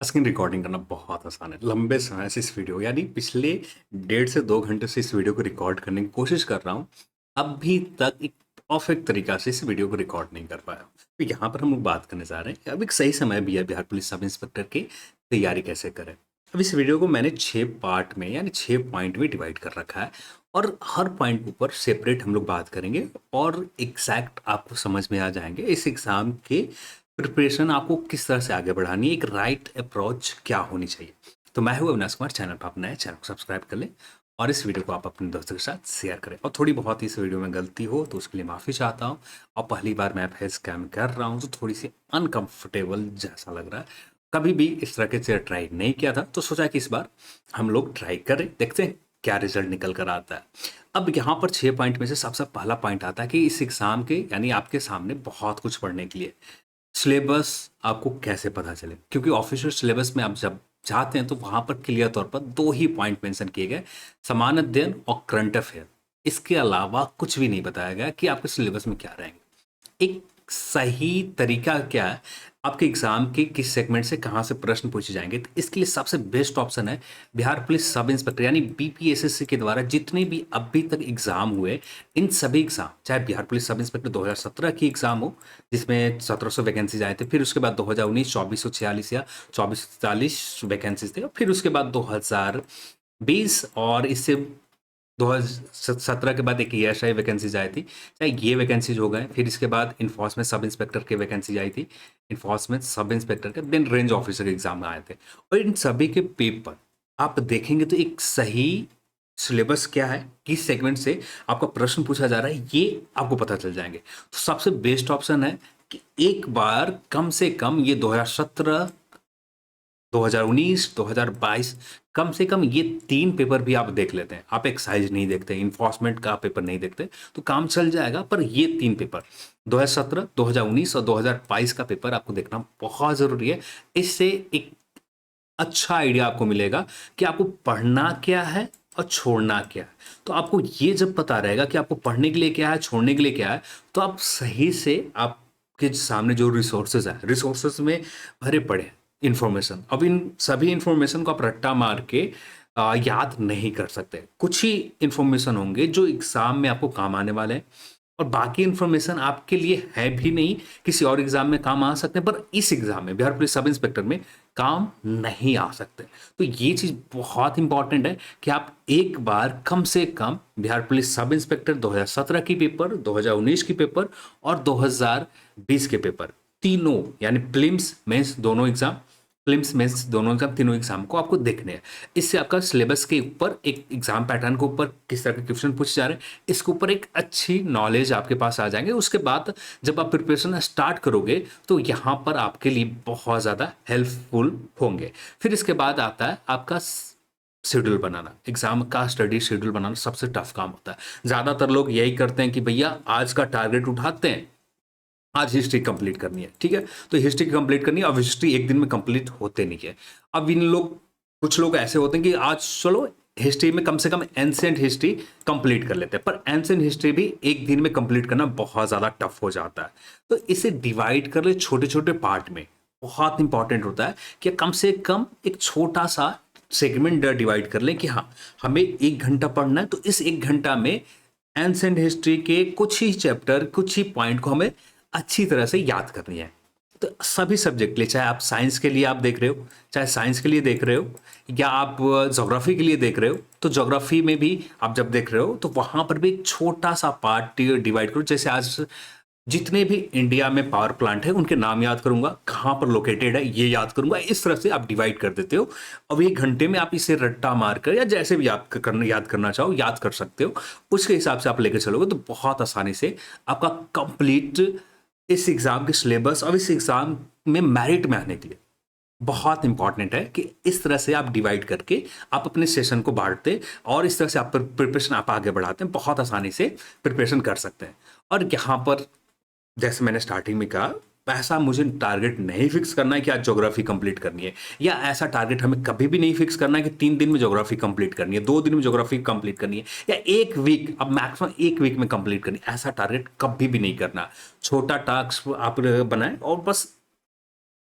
Screen recording करना बहुत आसान है। लंबे समय से इस वीडियो यानी पिछले 1.5 से 2 घंटे से इस वीडियो को रिकॉर्ड करने की कोशिश कर रहा हूँ। अभी तक एक परफेक्ट तरीका से इस वीडियो को रिकॉर्ड नहीं कर पाया। तो यहाँ पर हम लोग बात करने जा रहे हैं कि अब एक सही समय भी है बिहार पुलिस सब इंस्पेक्टर की तैयारी कैसे करें। अब इस वीडियो को मैंने 6 पार्ट में यानी 6 पॉइंट में डिवाइड कर रखा है और हर पॉइंट के ऊपर सेपरेट हम लोग बात करेंगे और एग्जैक्ट आपको समझ में आ जाएंगे इस एग्ज़ाम के प्रिपरेशन आपको किस तरह से आगे बढ़ानी है, एक राइट अप्रोच क्या होनी चाहिए। तो मैं हूँ अविनाश कुमार, चैनल पर आप नए चैनल को सब्सक्राइब कर लें और इस वीडियो को आप अपने दोस्तों के साथ शेयर करें। और थोड़ी बहुत इस वीडियो में गलती हो तो उसके लिए माफ़ी चाहता हूँ। और पहली बार मैं फेस कैम कर रहा हूँ तो थोड़ी सी अनकंफर्टेबल जैसा लग रहा है। कभी भी इस तरह के चेयर ट्राई नहीं किया था तो सोचा कि इस बार हम लोग ट्राई करें, देखते हैं क्या रिजल्ट निकल कर आता है। अब यहाँ पर 6 पॉइंट में से सबसे पहला पॉइंट आता है कि इस एग्ज़ाम के यानी आपके सामने बहुत कुछ पढ़ने के लिए सिलेबस आपको कैसे पता चले, क्योंकि ऑफिशियल सिलेबस में आप जब जाते हैं तो वहां पर क्लियर तौर पर 2 ही पॉइंट मेंशन किए गए, समान अध्ययन और करंट अफेयर। इसके अलावा कुछ भी नहीं बताया गया कि आपके सिलेबस में क्या रहेंगे। एक सही तरीका क्या है, आपके एग्जाम के किस सेगमेंट से कहाँ से प्रश्न पूछे जाएंगे, तो इसके लिए सबसे बेस्ट ऑप्शन है बिहार पुलिस सब इंस्पेक्टर यानी बीपीएसएससी के द्वारा जितने भी अभी तक एग्जाम हुए, इन सभी एग्जाम, चाहे बिहार पुलिस सब इंस्पेक्टर 2017 की एग्जाम हो जिसमें 1700 वैकेंसीज आए थे, फिर उसके बाद 2019 2446 या 2443 वैकेंसीज थे, और फिर उसके बाद 2020 और इससे 2017 के बाद एक ईएसआई वैकेंसीज आई थी, चाहे ये वैकेंसीज हो गए। फिर इसके बाद इन्फोर्समेंट सब इंस्पेक्टर के वैकेंसीज आई थी, इन्फोर्समेंट सब इंस्पेक्टर के, देन रेंज ऑफिसर के एग्जाम आए थे। और इन सभी के पेपर आप देखेंगे तो एक सही सिलेबस क्या है, किस सेगमेंट से आपका प्रश्न पूछा जा रहा है, ये आपको पता चल जाएंगे। तो सबसे बेस्ट ऑप्शन है कि एक बार कम से कम ये 2017, 2019, 2022, कम से कम ये 3 पेपर भी आप देख लेते हैं। आप एक्साइज नहीं देखते, इन्फोर्समेंट का पेपर नहीं देखते तो काम चल जाएगा, पर ये 3 पेपर 2017, 2019 और 2022 का पेपर आपको देखना बहुत ज़रूरी है। इससे एक अच्छा आइडिया आपको मिलेगा कि आपको पढ़ना क्या है और छोड़ना क्या है। तो आपको ये जब पता रहेगा कि आपको पढ़ने के लिए क्या है, छोड़ने के लिए क्या है, तो आप सही से आपके सामने जो रिसोर्सेज है, रिसोर्सेज में भरे पड़े इंफॉर्मेशन, अब इन सभी इंफॉर्मेशन को आप रट्टा मार के याद नहीं कर सकते। कुछ ही इंफॉर्मेशन होंगे जो एग्जाम में आपको काम आने वाले हैं और बाकी इंफॉर्मेशन आपके लिए है भी नहीं, किसी और एग्जाम में काम आ सकते हैं, पर इस एग्जाम में बिहार पुलिस सब इंस्पेक्टर में काम नहीं आ सकते। तो ये चीज़ बहुत इंपॉर्टेंट है कि आप एक बार कम से कम बिहार पुलिस सब इंस्पेक्टर 2017 की पेपर, 2019 की पेपर और 2020 के पेपर, तीनों यानी प्रीलिम्स मेंस दोनों एग्जाम, प्रीलिम्स मेंस दोनों एग्जाम, तीनों एग्जाम को आपको देखने हैं। इससे आपका सिलेबस के ऊपर, एक एग्जाम पैटर्न के ऊपर किस तरह के क्वेश्चन पूछे जा रहे हैं, इसके ऊपर एक अच्छी नॉलेज आपके पास आ जाएंगे। उसके बाद जब आप प्रिपरेशन स्टार्ट करोगे तो यहाँ पर आपके लिए बहुत ज़्यादा हेल्पफुल होंगे। फिर इसके बाद आता है आपका शेड्यूल बनाना। एग्जाम का स्टडी शेड्यूल बनाना सबसे टफ काम होता है। ज़्यादातर लोग यही करते हैं कि भैया आज का टारगेट उठाते हैं, आज हिस्ट्री कंप्लीट करनी है, ठीक है, तो हिस्ट्री कंप्लीट करनी है। अब हिस्ट्री एक दिन में कंप्लीट होते नहीं है। अब इन लोग, कुछ लोग ऐसे होते हैं कि आज चलो हिस्ट्री में कम से कम एंशिएंट हिस्ट्री कंप्लीट कर लेते हैं, पर एंशिएंट हिस्ट्री भी एक दिन में कंप्लीट करना बहुत ज़्यादा टफ हो जाता है। तो इसे डिवाइड कर ले छोटे छोटे पार्ट में। बहुत इंपॉर्टेंट होता है कि कम से कम एक छोटा सा सेगमेंट डिवाइड कर लें कि हाँ, हमें 1 घंटा पढ़ना है, तो इस 1 घंटा में एंशिएंट हिस्ट्री के कुछ ही चैप्टर, कुछ ही पॉइंट को हमें अच्छी तरह से याद करनी है। तो सभी सब्जेक्ट के लिए, चाहे आप साइंस के लिए आप देख रहे हो, चाहे साइंस के लिए देख रहे हो, या आप ज्योग्राफी के लिए देख रहे हो, तो ज्योग्राफी में भी आप जब देख रहे हो तो वहां पर भी एक छोटा सा पार्ट डिवाइड करो। जैसे आज जितने भी इंडिया में पावर प्लांट है उनके नाम याद करूंगा, कहाँ पर लोकेटेड है ये याद करूंगा, इस तरह से आप डिवाइड कर देते हो। अब 1 घंटे में आप इसे रट्टा मारकर या जैसे भी याद करना चाहो याद कर सकते हो। उसके हिसाब से आप लेकर चलोगे तो बहुत आसानी से आपका कंप्लीट इस एग्जाम के सिलेबस और इस एग्जाम में मेरिट में आने के लिए बहुत इंपॉर्टेंट है कि इस तरह से आप डिवाइड करके आप अपने सेशन को बांटते और इस तरह से आप प्रिपरेशन आप आगे बढ़ाते हैं, बहुत आसानी से प्रिपरेशन कर सकते हैं। और यहाँ पर जैसे मैंने स्टार्टिंग में कहा, ऐसा मुझे टारगेट नहीं फिक्स करना है कि आज ज्योग्राफी कंप्लीट करनी है, या ऐसा टारगेट हमें कभी भी नहीं फिक्स करना है कि 3 दिन में ज्योग्राफी कंप्लीट करनी है, 2 दिन में ज्योग्राफी कंप्लीट करनी है, या 1 वीक, अब मैक्सिमम 1 वीक में कंप्लीट करनी है। ऐसा टारगेट कभी भी नहीं करना। छोटा टास्क आप बनाएं और बस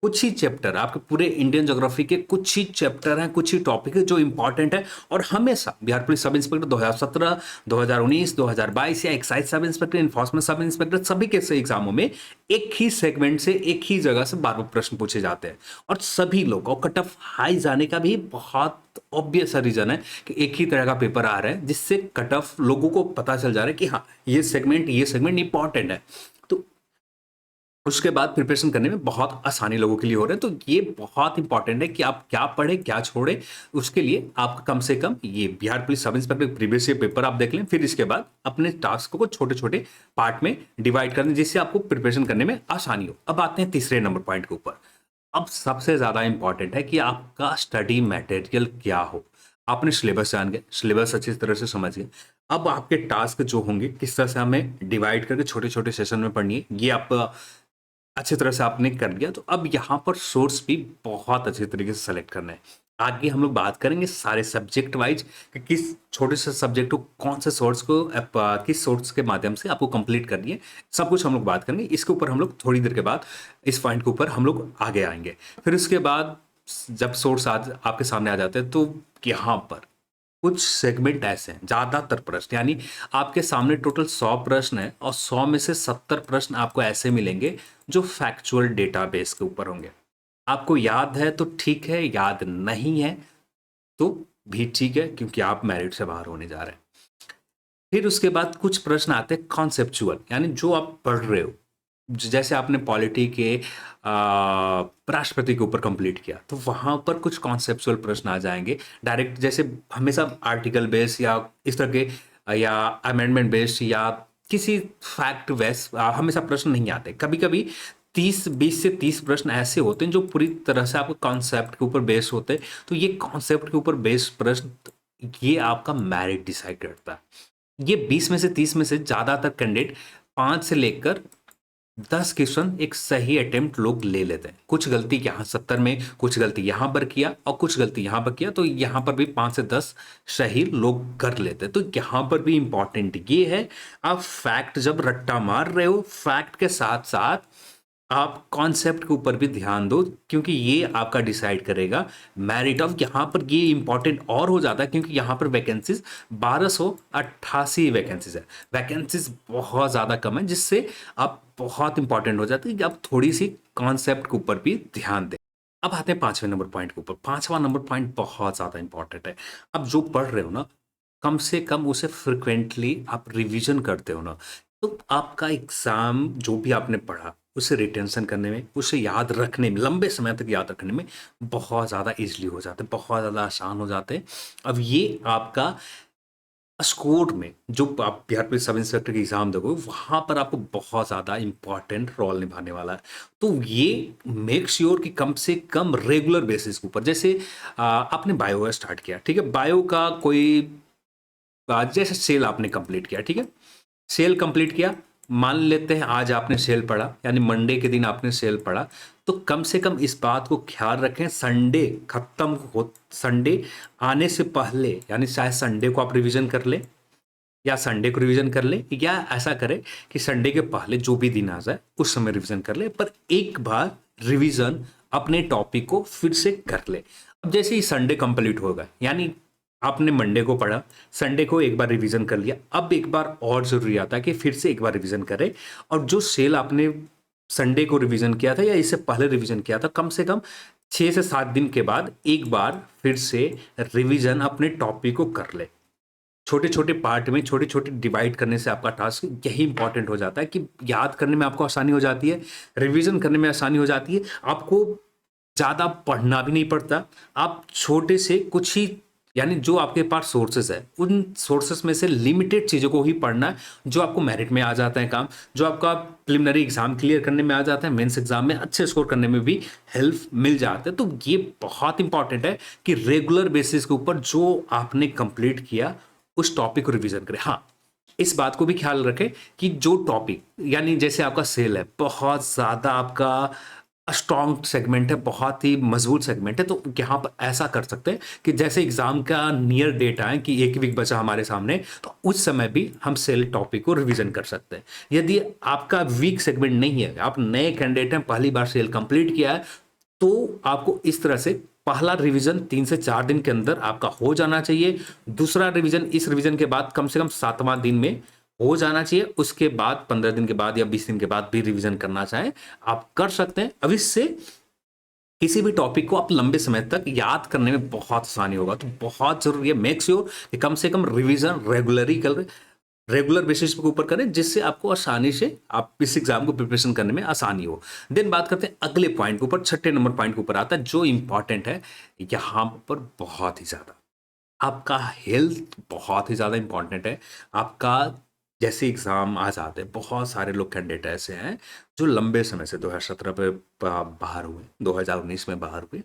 कुछ ही चैप्टर, आपके पूरे इंडियन ज्योग्राफी के कुछ ही चैप्टर हैं, कुछ ही टॉपिक है जो इंपॉर्टेंट है। और हमेशा बिहार पुलिस सब इंस्पेक्टर 2017, 2019, 2022 या excise sub inspector, enforcement sub inspector, सभी के से एग्जामों में एक ही सेगमेंट से, एक ही जगह से बार बार प्रश्न पूछे जाते हैं। और सभी लोग, और कट ऑफ हाई जाने का भी बहुत ऑब्वियस रीजन है कि एक ही तरह का पेपर आ रहा है, जिससे कट ऑफ लोगों को पता चल जा रहा है कि हाँ ये सेगमेंट इंपॉर्टेंट है। तो उसके बाद प्रिपरेशन करने में बहुत आसानी लोगों के लिए हो रहा है। तो ये बहुत इंपॉर्टेंट है कि आप क्या पढ़े क्या छोड़े। उसके लिए आप कम से कम ये Bihar police sub inspector previous year paper आप देख लें, फिर इसके बाद अपने टास्क को छोटे छोटे पार्ट में डिवाइड कर दें, जिससे आपको प्रिपरेशन करने में आसानी हो। अब आते हैं तीसरे नंबर पॉइंट के ऊपर। अब सबसे ज्यादा इंपॉर्टेंट है कि आपका स्टडी मटेरियल क्या हो। आपने सिलेबस जान गए, सिलेबस अच्छी तरह से समझ गए। अब आपके टास्क जो होंगे किस तरह से हमें डिवाइड करके छोटे छोटे सेशन में पढ़नी है, ये आप अच्छी तरह से आपने कर लिया। तो अब यहाँ पर सोर्स भी बहुत अच्छे तरीके से सेलेक्ट करना है। आगे हम लोग बात करेंगे सारे सब्जेक्ट वाइज कि किस छोटे से सब्जेक्ट को कौन से सोर्स को किस सोर्स के माध्यम से आपको कंप्लीट करनी है, सब कुछ हम लोग बात करेंगे। इसके ऊपर हम लोग थोड़ी देर के बाद इस पॉइंट के ऊपर हम लोग आगे आएंगे। फिर उसके बाद जब सोर्स आज आपके सामने आ जाते हैं तो यहाँ पर कुछ सेगमेंट ऐसे हैं, ज्यादातर प्रश्न यानी आपके सामने टोटल 100 प्रश्न है और 100 में से 70 प्रश्न आपको ऐसे मिलेंगे जो फैक्चुअल डेटाबेस के ऊपर होंगे। आपको याद है तो ठीक है, याद नहीं है तो भी ठीक है, क्योंकि आप मेरिट से बाहर होने जा रहे हैं। फिर उसके बाद कुछ प्रश्न आते हैं कॉन्सेप्चुअल, यानी जो आप पढ़ रहे हो। जैसे आपने पॉलिटी के राष्ट्रपति के ऊपर कंप्लीट किया तो वहां पर कुछ कॉन्सेप्चुअल प्रश्न आ जाएंगे डायरेक्ट। जैसे हमेशा आर्टिकल बेस्ड या इस तरह के या अमेंडमेंट बेस्ड या किसी फैक्ट बेस्ड हमेशा प्रश्न नहीं आते। कभी कभी 20 से 30 प्रश्न ऐसे होते हैं जो पूरी तरह से आपको कॉन्सेप्ट के ऊपर बेस्ड होते हैं। तो ये कॉन्सेप्ट के ऊपर बेस्ड प्रश्न, ये आपका मेरिट डिसाइड करता है। ये 20 में से 30 में से ज्यादातर कैंडिडेट 5 से लेकर 10 क्वेश्चन एक सही अटेम्प्ट लोग ले लेते हैं। कुछ गलती यहाँ 70 में, कुछ गलती यहाँ पर किया और कुछ गलती यहाँ पर किया, तो यहाँ पर भी 5 से 10 सही लोग कर लेते हैं। तो यहाँ पर भी इंपॉर्टेंट ये है, आप फैक्ट जब रट्टा मार रहे हो, फैक्ट के साथ साथ आप कॉन्सेप्ट के ऊपर भी ध्यान दो, क्योंकि ये आपका डिसाइड करेगा मेरिट ऑफ। यहाँ पर ये इंपॉर्टेंट और हो जाता है क्योंकि यहाँ पर वैकेंसीज 1288 वैकेंसीज है। वैकेंसीज बहुत ज़्यादा कम है, जिससे आप बहुत इंपॉर्टेंट हो जाती है कि आप थोड़ी सी कॉन्सेप्ट के ऊपर भी ध्यान दें। अब आते हैं 5वें नंबर पॉइंट के ऊपर। 5वां नंबर पॉइंट बहुत ज़्यादा इंपॉर्टेंट है। अब जो पढ़ रहे हो ना, कम से कम उसे फ्रिक्वेंटली आप रिवीजन करते हो ना, तो आपका एग्जाम जो भी आपने पढ़ा उसे रिटेंशन करने में, उसे याद रखने में, लंबे समय तक याद रखने में बहुत ज़्यादा इजीली हो जाते हैं, बहुत ज़्यादा आसान हो जाते हैं। अब ये आपका स्कोर में जो आप बिहार पुलिस सब इंस्पेक्टर की एग्जाम दोगे वहां पर आपको बहुत ज़्यादा इंपॉर्टेंट रोल निभाने वाला है। तो ये मेक श्योर कि कम से कम रेगुलर बेसिस के ऊपर, जैसे आपने बायो स्टार्ट किया, ठीक है, बायो का कोई जैसे सेल आपने कंप्लीट किया, ठीक है, सेल कंप्लीट किया, मान लेते हैं आज आपने सेल पढ़ा, यानी मंडे के दिन आपने सेल पढ़ा, तो कम से कम इस बात को ख्याल रखें संडे खत्म हो, संडे आने से पहले, यानी चाहे संडे को आप रिवीजन कर ले या संडे को रिवीजन कर ले, या ऐसा करें कि संडे के पहले जो भी दिन आ जाए उस समय रिवीजन कर ले, पर एक बार रिवीजन अपने टॉपिक को फिर से कर ले। अब जैसे ही संडे कंप्लीट होगा, यानी आपने मंडे को पढ़ा, संडे को एक बार रिवीजन कर लिया, अब एक बार और जरूरी आता है कि फिर से एक बार रिवीजन करें। और जो सेल आपने संडे को रिवीजन किया था या इससे पहले रिवीजन किया था, कम से कम 6 से 7 दिन के बाद एक बार फिर से रिवीजन अपने टॉपिक को कर ले। छोटे छोटे पार्ट में छोटे छोटे डिवाइड करने से आपका टास्क यही इंपॉर्टेंट हो जाता है कि याद करने में आपको आसानी हो जाती है, रिवीजन करने में आसानी हो जाती है, आपको ज़्यादा पढ़ना भी नहीं पड़ता। आप छोटे से कुछ ही, यानी जो आपके पास सोर्सेस है उन सोर्सेस में से लिमिटेड चीज़ों को ही पढ़ना है, जो आपको मेरिट में आ जाता है काम, जो आपका प्रिलिमिनरी एग्जाम क्लियर करने में आ जाता है, मेंस एग्जाम में अच्छे स्कोर करने में भी हेल्प मिल जाता है। तो ये बहुत इंपॉर्टेंट है कि रेगुलर बेसिस के ऊपर जो आपने कंप्लीट किया उस टॉपिक को रिवीजन करें। हाँ, इस बात को भी ख्याल रखें कि जो टॉपिक, यानी जैसे आपका सेल है, बहुत ज़्यादा आपका स्ट्रॉन्ग सेगमेंट है, बहुत ही मजबूत सेगमेंट है, तो यहाँ पर ऐसा कर सकते हैं कि जैसे एग्जाम का नियर डेट आए कि एक वीक बचा हमारे सामने, तो उस समय भी हम सेल टॉपिक को रिवीजन कर सकते हैं। यदि आपका वीक सेगमेंट नहीं है, आप नए कैंडिडेट हैं, पहली बार सेल कंप्लीट किया है, तो आपको इस तरह से पहला रिवीजन 3 से 4 दिन के अंदर आपका हो जाना चाहिए। दूसरा रिवीजन इस रिवीजन के बाद कम से कम 7वां दिन में हो जाना चाहिए। उसके बाद 15 दिन के बाद या 20 दिन के बाद भी रिवीजन करना चाहें, आप कर सकते हैं। अब इससे किसी भी टॉपिक को आप लंबे समय तक याद करने में बहुत आसानी होगा। तो बहुत ज़रूरी है, मेक श्योर कि कम से कम रिवीजन रेगुलर बेसिस के ऊपर करें, जिससे आपको आसानी से आप इस एग्जाम को प्रिपरेशन करने में आसानी हो। देन बात करते हैं अगले पॉइंट के ऊपर, 6ठे नंबर पॉइंट के ऊपर आता है जो इंपॉर्टेंट है यहाँ पर बहुत ही ज़्यादा। आपका हेल्थ बहुत ही ज़्यादा इंपॉर्टेंट है। आपका जैसे एग्ज़ाम आ जाते हैं, बहुत सारे लोग कैंडिडेट ऐसे हैं जो लंबे समय से 2017 पे बाहर हुए, 2019 में बाहर हुए,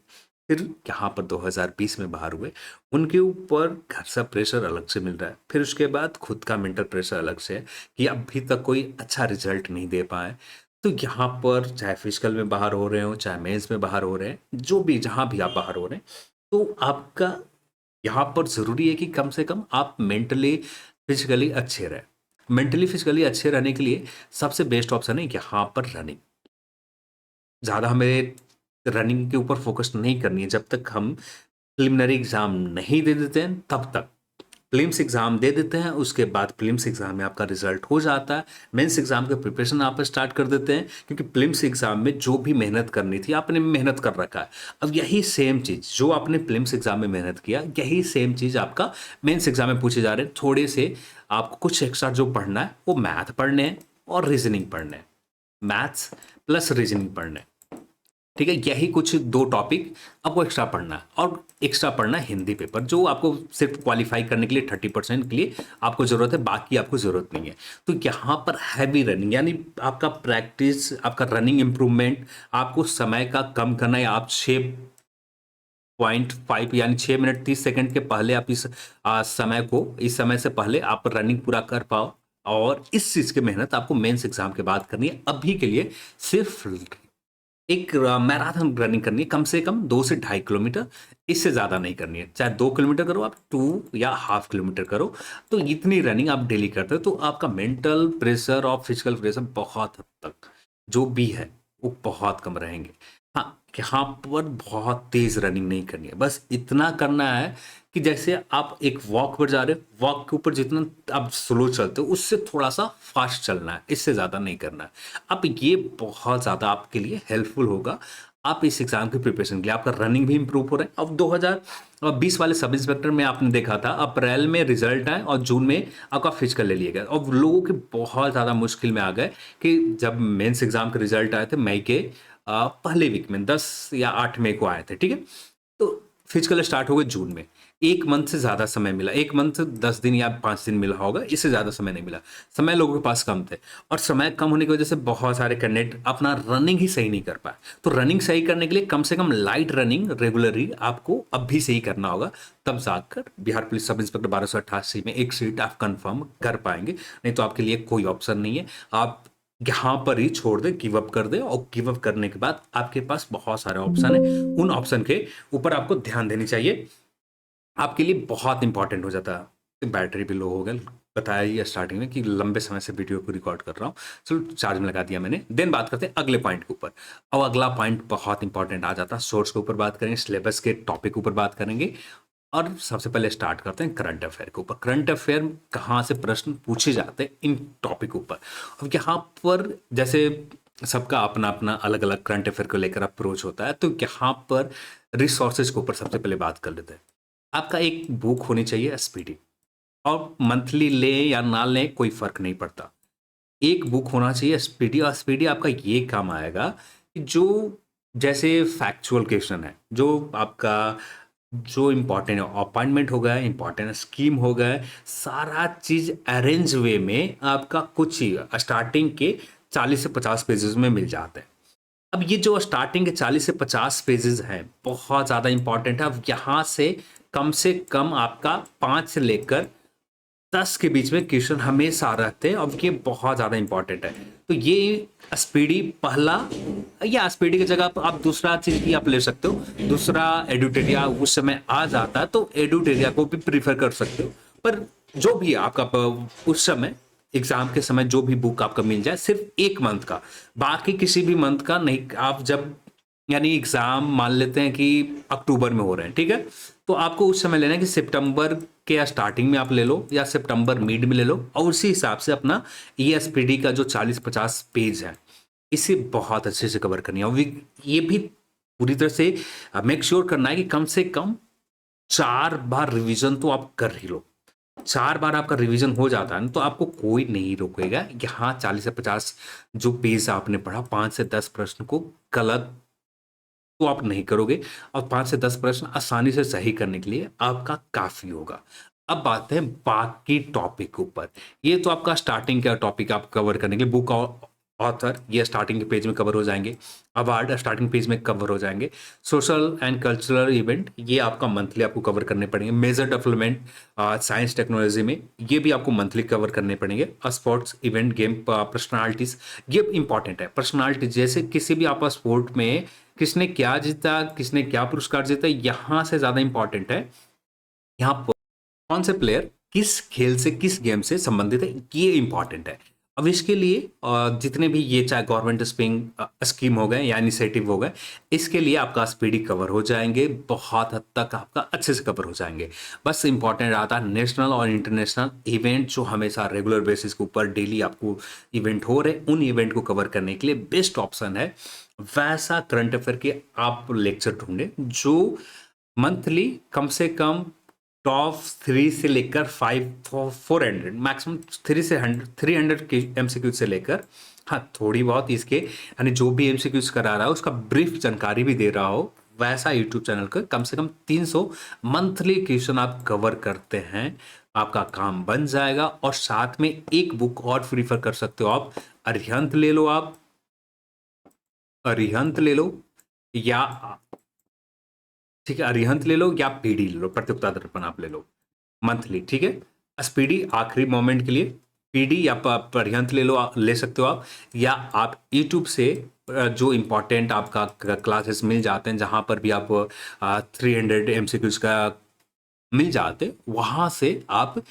फिर यहाँ पर 2020 में बाहर हुए। उनके ऊपर घर से प्रेशर अलग से मिल रहा है, फिर उसके बाद खुद का मेंटल प्रेशर अलग से है कि अभी तक कोई अच्छा रिजल्ट नहीं दे पाए। तो यहाँ पर चाहे फिजिकल में बाहर हो रहे हो, चाहे मेंस में बाहर हो रहे हैं, जो भी जहाँ भी आप बाहर हो रहे हैं, तो आपका यहाँ पर ज़रूरी है कि कम से कम आप मेंटली फिजिकली अच्छे रहें। मेंटली फिजिकली अच्छे रहने के लिए सबसे बेस्ट ऑप्शन है यहाँ पर रनिंग। ज़्यादा हमें रनिंग के ऊपर फोकस नहीं करनी है। जब तक हम प्रिलिमिनरी एग्ज़ाम नहीं दे देते हैं तब तक। प्रीलिम्स एग्ज़ाम दे देते हैं, उसके बाद प्रीलिम्स एग्ज़ाम में आपका रिजल्ट हो जाता है, मेंस एग्ज़ाम का प्रिपरेशन आप स्टार्ट कर देते हैं, क्योंकि प्रीलिम्स एग्ज़ाम में जो भी मेहनत करनी थी आपने मेहनत कर रखा है। अब यही सेम चीज़ जो आपने प्रीलिम्स एग्ज़ाम में मेहनत किया, यही सेम चीज़ आपका मेंस एग्ज़ाम में पूछे जा रहे हैं। थोड़े से आपको कुछ एक्स्ट्रा जो पढ़ना है वो मैथ पढ़ने हैं और रीजनिंग पढ़ने हैं, मैथ्स प्लस रीजनिंग पढ़ने हैं। ठीक है, यही कुछ 2 टॉपिक आपको एक्स्ट्रा पढ़ना है, और एक्स्ट्रा पढ़ना है हिंदी पेपर, जो आपको सिर्फ क्वालिफाई करने के लिए 30% के लिए आपको ज़रूरत है, बाकी आपको ज़रूरत नहीं है। तो यहाँ पर हैवी रनिंग, यानी आपका प्रैक्टिस, आपका रनिंग इम्प्रूवमेंट, आपको समय का कम करना है। आप 6.5 यानी 6 मिनट 30 सेकंड के पहले आप इस समय से पहले आप रनिंग पूरा कर पाओ, और इस चीज़ की मेहनत आपको मेंस एग्जाम के बाद करनी है। अभी के लिए सिर्फ एक मैराथन रनिंग करनी है, कम से कम 2 से 2.5 किलोमीटर, इससे ज़्यादा नहीं करनी है। चाहे 2 किलोमीटर करो आप, 2 या हाफ किलोमीटर करो, तो इतनी रनिंग आप डेली करते हो तो आपका मेंटल प्रेशर और फिजिकल प्रेशर बहुत हद तक जो भी है वो बहुत कम रहेंगे। हाँ, यहाँ पर बहुत तेज़ रनिंग नहीं करनी है, बस इतना करना है कि जैसे आप एक वॉक पर जा रहे हो, वॉक के ऊपर जितना आप स्लो चलते हो उससे थोड़ा सा फास्ट चलना है, इससे ज़्यादा नहीं करना है। अब ये बहुत ज़्यादा आपके लिए हेल्पफुल होगा। आप इस एग्ज़ाम की प्रिपरेशन के लिए आपका रनिंग भी इंप्रूव हो रहा है। अब 2020 वाले सब इंस्पेक्टर में आपने देखा था, अप्रैल में रिजल्ट आए और जून में आपका फिजिकल ले लिया गया, और लोगों के बहुत ज़्यादा मुश्किल में आ गए कि जब मेंस एग्ज़ाम के रिजल्ट आए थे मई के पहले वीक में, 10 या 8 मई को आए थे, ठीक है। तो फिजिकल स्टार्ट हो गए जून में, 1 मंथ से ज़्यादा समय मिला, 1 मंथ 10 दिन या 5 दिन मिला होगा, इससे ज़्यादा समय नहीं मिला। समय लोगों के पास कम थे, और समय कम होने की वजह से बहुत सारे कैंडिडेट अपना रनिंग ही सही नहीं कर पाए। तो रनिंग सही करने के लिए कम से कम लाइट रनिंग रेगुलरली आपको अब भी सही करना होगा, तब जाकर बिहार पुलिस सब इंस्पेक्टर 1288 में एक सीट आप कंफर्म कर पाएंगे। नहीं तो आपके लिए कोई ऑप्शन नहीं है, आप यहाँ पर ही छोड़ दे, गिव अप कर दे, और गिव अप करने के बाद आपके पास बहुत सारे ऑप्शन है, उन ऑप्शन के ऊपर आपको ध्यान देनी चाहिए, आपके लिए बहुत इंपॉर्टेंट हो जाता है। बैटरी भी लो हो गया, बताया ही स्टार्टिंग में कि लंबे समय से वीडियो को रिकॉर्ड कर रहा हूँ, चलो चार्ज में लगा दिया मैंने। देन बात करते हैं अगले पॉइंट के ऊपर। अब अगला पॉइंट बहुत इंपॉर्टेंट आ जाता है, सोर्स के ऊपर बात करेंगे, सिलेबस के टॉपिक के ऊपर बात करेंगे, और सबसे पहले स्टार्ट करते हैं करंट अफेयर के ऊपर। करंट अफेयर कहाँ से प्रश्न पूछे जाते हैं इन टॉपिक ऊपर। अब यहाँ पर जैसे सबका अपना अपना अलग अलग करंट अफेयर को लेकर अप्रोच होता है, तो यहाँ पर रिसोर्सेज के ऊपर सबसे पहले बात कर लेते हैं। आपका एक बुक होनी चाहिए एसपीडी, और मंथली ले या ना ले कोई फर्क नहीं पड़ता, एक बुक होना चाहिए एसपीडी। और एसपीडी आपका ये काम आएगा कि जो जैसे फैक्चुअल क्वेश्चन है, जो आपका जो इम्पोर्टेंट अपॉइंटमेंट हो गया, इम्पोर्टेंट स्कीम हो गया, सारा चीज़ अरेंज वे में आपका कुछ ही स्टार्टिंग के 40 से 50 पेजेस में मिल जाते हैं। अब ये जो स्टार्टिंग के 40 से 50 पेजेस हैं बहुत ज़्यादा इंपॉर्टेंट है। अब यहाँ से कम आपका 5 से लेकर 10 के बीच में क्वेश्चन हमेशा रखते हैं, और ये बहुत ज़्यादा इंपॉर्टेंट है। तो ये स्पीडी पहला, या स्पीडी की जगह आप दूसरा चीज़ भी आप ले सकते हो, दूसरा एडुटेरिया उस समय आ जाता है, तो एडुटेरिया को भी प्रीफर कर सकते हो। पर जो भी आपका उस समय एग्जाम के समय जो भी बुक आपका मिल जाए, सिर्फ 1 मंथ का, बाकी किसी भी मंथ का नहीं। आप जब यानी एग्जाम मान लेते हैं कि अक्टूबर में हो रहे हैं, ठीक है, तो आपको उस समय लेना है कि सितंबर के या स्टार्टिंग में आप ले लो या सितंबर मिड में ले लो, और उसी हिसाब से अपना ईएसपीडी का जो 40-50 पेज है इसे बहुत अच्छे से कवर करनी है। और ये भी पूरी तरह से मेक श्योर करना है कि कम से कम 4 बार रिवीजन तो आप कर ही लो। 4 बार आपका रिवीजन हो जाता है ना तो आपको कोई नहीं रोकेगा। यहाँ 40 से 50 जो पेज आपने पढ़ा, 5 से 10 प्रश्न को गलत तो आप नहीं करोगे, और 5 से 10 प्रश्न आसानी से सही करने के लिए आपका काफी होगा। अब बात है बाकी टॉपिक के ऊपर। ये तो आपका स्टार्टिंग का टॉपिक आप कवर करने के लिए बुक ऑथर, ये स्टार्टिंग के पेज में कवर हो जाएंगे। अवार्ड स्टार्टिंग पेज में कवर हो जाएंगे। सोशल एंड कल्चरल इवेंट ये आपका मंथली आपको कवर करने पड़ेंगे। मेजर डेवलपमेंट साइंस टेक्नोलॉजी में ये भी आपको मंथली कवर करने पड़ेंगे। स्पोर्ट्स इवेंट गेम पर्सनालिटीज ये इंपॉर्टेंट है। पर्सनालिटी जैसे किसी भी आप स्पोर्ट में किसने क्या जीता, किसने क्या पुरस्कार जीता, यहां से ज्यादा इंपॉर्टेंट है यहाँ पर कौन से प्लेयर किस खेल से किस गेम से संबंधित है, ये इंपॉर्टेंट है। अब इसके लिए जितने भी ये चाहे गवर्नमेंट स्कीम हो गए या इनिशिएटिव हो गए, इसके लिए आपका स्पीडी कवर हो जाएंगे, बहुत हद तक आपका अच्छे से कवर हो जाएंगे। बस इंपॉर्टेंट आता है नेशनल और इंटरनेशनल इवेंट जो हमेशा रेगुलर बेसिस के ऊपर डेली आपको इवेंट हो रहे, उन इवेंट को कवर करने के लिए बेस्ट ऑप्शन है वैसा करंट अफेयर के आप लेक्चर ढूंढे जो मंथली कम से कम टॉप 3 से लेकर 400 मैक्सिमम 300 के एमसीक्यू से लेकर, हाँ थोड़ी बहुत इसके यानी जो भी एमसीक्यूज करा रहा है उसका ब्रीफ जानकारी भी दे रहा हो, वैसा यूट्यूब चैनल का कम से कम 300 मंथली क्वेश्चन आप कवर करते हैं, आपका काम बन जाएगा। और साथ में एक बुक और प्रीफर कर सकते हो आप, अरिहंत ले लो, आप अरिहंत ले लो या ठीक है, अरिहंत ले लो या पीडी ले लो, प्रतियोगिता दर्पण आप ले लो मंथली, ठीक है। स्पीडी आखिरी मोमेंट के लिए, पीडी या अरिहंत ले लो, ले सकते हो आप, या आप यूट्यूब से जो इंपॉर्टेंट आपका क्लासेस मिल जाते हैं जहां पर भी आप 300 एमसीक्यूज का मिल जाते, वहां से आप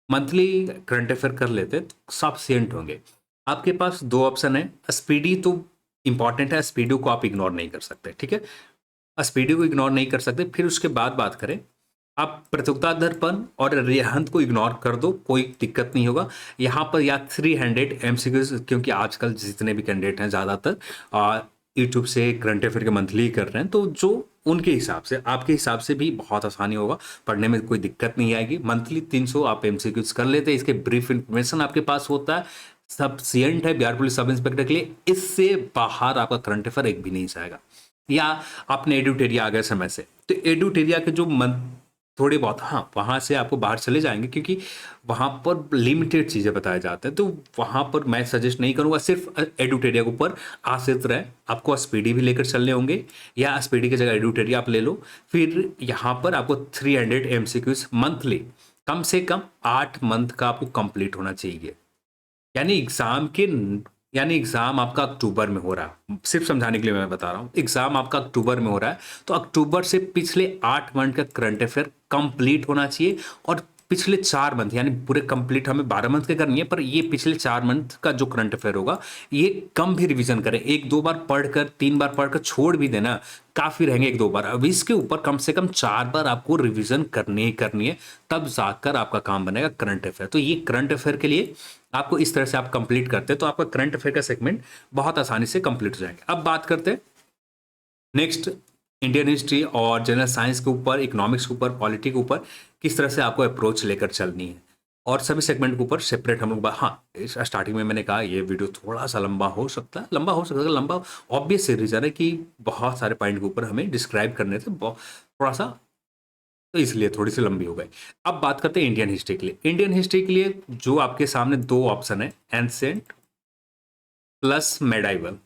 मंथली करंट अफेयर कर लेते तो सफिशियंट होंगे। आपके पास दो ऑप्शन है, स्पीडी तो इंपॉर्टेंट है, स्पीडी को आप इग्नोर नहीं कर सकते, ठीक है, स्पीडी को इग्नोर नहीं कर सकते। फिर उसके बाद बात करें, आप प्रतियोगिता दर्पण और रिहंत को इग्नोर कर दो, कोई दिक्कत नहीं होगा। यहाँ पर या 300 एमसीक्यूज, क्योंकि आजकल जितने भी कैंडिडेट हैं ज़्यादातर यूट्यूब से करंट अफेयर के मंथली कर रहे हैं, तो जो उनके हिसाब से आपके हिसाब से भी बहुत आसानी होगा, पढ़ने में कोई दिक्कत नहीं आएगी। मंथली 300 आप एमसीक्यूज कर लेते हैं, इसके ब्रीफ इंफॉर्मेशन आपके पास होता है, सफिशियंट है बिहार पुलिस सब इंस्पेक्टर के लिए। इससे बाहर आपका करंट अफेयर एक भी नहीं जाएगा। या आपने एडुटेरिया आ गए समय से, तो एडुटेरिया के जो थोड़े बहुत, हाँ वहाँ से आपको बाहर चले जाएंगे क्योंकि वहाँ पर लिमिटेड चीज़ें बताए जाते हैं, तो वहाँ पर मैं सजेस्ट नहीं करूँगा सिर्फ एडुटेरिया के ऊपर आश्रित रहे। आपको स्पीडी भी लेकर चलने होंगे, या स्पीडी की जगह एडुटेरिया आप ले लो। फिर यहाँ पर आपको 300 एमसीक्यूज मंथली कम से कम 8 मंथ का आपको कंप्लीट होना चाहिए। यानी एग्जाम आपका अक्टूबर में हो रहा है, सिर्फ समझाने के लिए मैं बता रहा हूँ, एग्जाम आपका अक्टूबर में हो रहा है, तो अक्टूबर से पिछले 8 मंथ का करंट अफेयर कंप्लीट होना चाहिए। और पिछले 4 मंथ यानी पूरे कंप्लीट हमें 12 मंथ के करनी है, पर ये पिछले 4 मंथ का जो करंट अफेयर होगा ये कम भी रिवीजन करें, 1-2 बार पढ़कर 3 बार पढ़कर छोड़ भी देना, काफी रहेंगे 1-2 बार। अब इसके ऊपर कम से कम 4 बार आपको रिवीजन करनी ही करनी है, तब जाकर आपका काम बनेगा करंट अफेयर। तो ये करंट अफेयर के लिए आपको इस तरह से आप कंप्लीट करते हैं तो आपका करंट अफेयर का सेगमेंट बहुत आसानी से कंप्लीट हो जाएंगे। अब बात करते हैं नेक्स्ट इंडियन हिस्ट्री और जनरल साइंस के ऊपर, इकोनॉमिक्स के ऊपर, पॉलिटी के ऊपर किस तरह से आपको अप्रोच लेकर चलनी है, और सभी सेगमेंट के ऊपर सेपरेट हम लोग हाँ स्टार्टिंग में मैंने कहा ये वीडियो थोड़ा सा लंबा हो सकता है, लंबा ऑब्वियस सी रीजन है कि बहुत सारे पॉइंट के ऊपर हमें डिस्क्राइब करने थे, थोड़ा सा, तो इसलिए थोड़ी सी लंबी हो गई। अब बात करते हैं इंडियन हिस्ट्री के लिए। इंडियन हिस्ट्री के लिए जो आपके सामने 2 ऑप्शन है, एंसेंट प्लस मेडाइवल।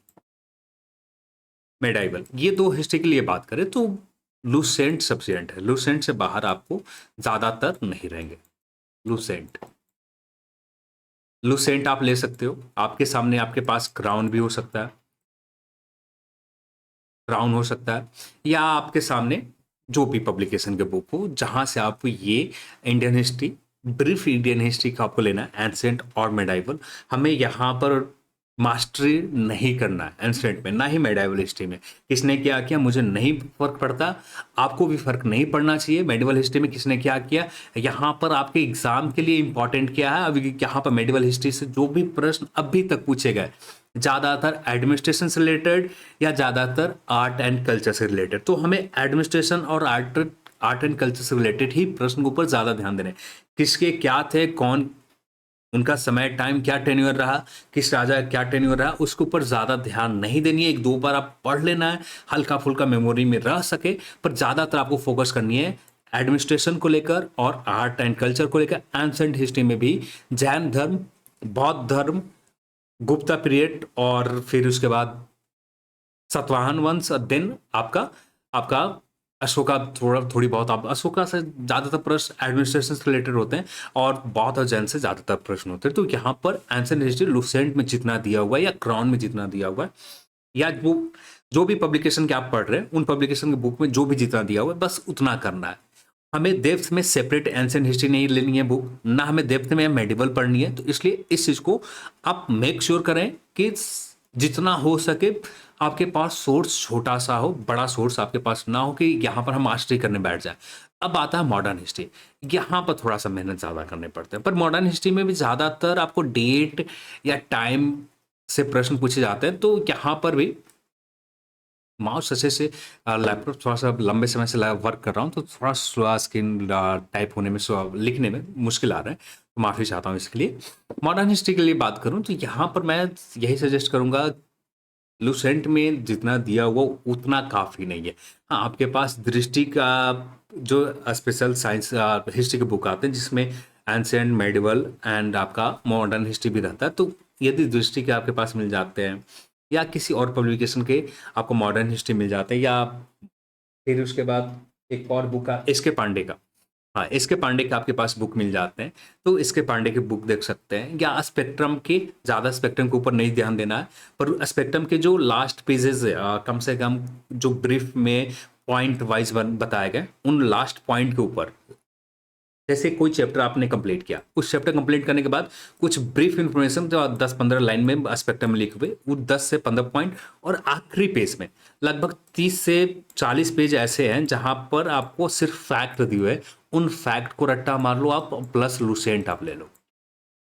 ये 2 हिस्ट्री के लिए बात करें तो लूसेंट सफिशिएंट है, लूसेंट से बाहर आपको ज्यादातर नहीं रहेंगे। लूसेंट आप ले सकते हो, आपके सामने आपके पास क्राउन भी हो सकता है, या आपके सामने जो भी पब्लिकेशन के बुक हो जहां से आपको ये Indian history, brief Indian history का आपको लेना है, एंसेंट और मेडाइवल। हमें यहाँ पर मास्टरी नहीं करना है एंसेंट में, ना ही मेडिवल हिस्ट्री में। किसने क्या किया मुझे नहीं फर्क पड़ता, आपको भी फर्क नहीं पड़ना चाहिए मेडिवल हिस्ट्री में किसने क्या किया। यहाँ पर आपके एग्जाम के लिए इंपॉर्टेंट क्या है, अभी यहाँ पर मेडिवल हिस्ट्री से जो भी प्रश्न अभी तक पूछे गए ज़्यादातर एडमिनिस्ट्रेशन से रिलेटेड या ज़्यादातर आर्ट एंड कल्चर से रिलेटेड, तो हमें एडमिनिस्ट्रेशन और आर्ट एंड कल्चर से रिलेटेड ही प्रश्न के ऊपर ज़्यादा ध्यान देना है। किसके क्या थे, कौन उनका समय टाइम क्या टेन्योर रहा, किस राजा का क्या टेन्योर रहा, उसके ऊपर ज़्यादा ध्यान नहीं देनी है। एक दो बार आप पढ़ लेना है, हल्का फुल्का मेमोरी में रह सके, पर ज़्यादातर आपको फोकस करनी है एडमिनिस्ट्रेशन को लेकर और आर्ट एंड कल्चर को लेकर। एंसेंट हिस्ट्री में भी जैन धर्म, बौद्ध धर्म, गुप्ता पीरियड और फिर उसके बाद सतवाहन वंश, देन आपका आपका अशोका, थोड़ी बहुत आप अशोका से ज़्यादातर प्रश्न एडमिनिस्ट्रेशन से रिलेटेड होते हैं और बौद्ध और जैन से ज़्यादातर प्रश्न होते हैं। तो यहाँ पर एंसेंट हिस्ट्री लुसेंट में जितना दिया हुआ है या क्राउन में जितना दिया हुआ है या वो जो भी पब्लिकेशन के आप पढ़ रहे हैं उन पब्लिकेशन के बुक में जो भी जितना दिया हुआ है बस उतना करना है। हमें डेप्थ में सेपरेट एंसेंट हिस्ट्री नहीं लेनी है बुक, ना हमें डेप्थ में मेडिवल पढ़नी है। तो इसलिए इस चीज़ को आप मेक श्योर करें कि जितना हो सके आपके पास सोर्स छोटा सा हो, बड़ा सोर्स आपके पास ना हो कि यहाँ पर हम मास्टरी करने बैठ जाए। अब आता है मॉडर्न हिस्ट्री, यहाँ पर थोड़ा सा मेहनत ज़्यादा करने पड़ते हैं, पर मॉडर्न हिस्ट्री में भी ज़्यादातर आपको डेट या टाइम से प्रश्न पूछे जाते हैं। तो यहाँ पर भी माउस अच्छे से लैपटॉप थोड़ा सा लंबे समय से वर्क कर रहा हूँ तो थोड़ा स्लो स्क्रीन टाइप होने में लिखने में मुश्किल आ रहा है, तो माफ़ी चाहता हूँ इसके लिए। मॉडर्न हिस्ट्री के लिए बात करूँ तो यहाँ पर मैं यही सजेस्ट करूँगा, लुसेंट में जितना दिया हुआ उतना काफ़ी नहीं है। हाँ, आपके पास दृष्टि का जो स्पेशल साइंस हिस्ट्री के बुक आते हैं जिसमें एंशिएंट, मेडिवल एंड आपका मॉडर्न हिस्ट्री भी रहता है, तो यदि दृष्टि के आपके पास मिल जाते हैं या किसी और पब्लिकेशन के आपको मॉडर्न हिस्ट्री मिल जाते हैं, या फिर उसके बाद एक और बुक है एस के पांडे का, हाँ एस के पांडे के आपके पास बुक मिल जाते हैं, तो एस के पांडे के बुक देख सकते हैं। या स्पेक्ट्रम के, ज़्यादा स्पेक्ट्रम के ऊपर नहीं ध्यान देना है, पर स्पेक्ट्रम के जो लास्ट पेजेस कम से कम जो ब्रीफ में पॉइंट वाइज बताए गए उन लास्ट पॉइंट के ऊपर, जैसे कोई चैप्टर आपने कंप्लीट किया, उस चैप्टर कंप्लीट करने के बाद कुछ ब्रीफ इंफॉर्मेशन जो 10-15 लाइन में स्पेक्ट्रम में लिखे हुए वो 10 से 15 पॉइंट, और आखिरी पेज में लगभग 30 से 40 पेज ऐसे हैं जहां पर आपको सिर्फ फैक्ट दिए हुए, उन फैक्ट को रट्टा मार लो आप, प्लस लुसेंट आप ले लो,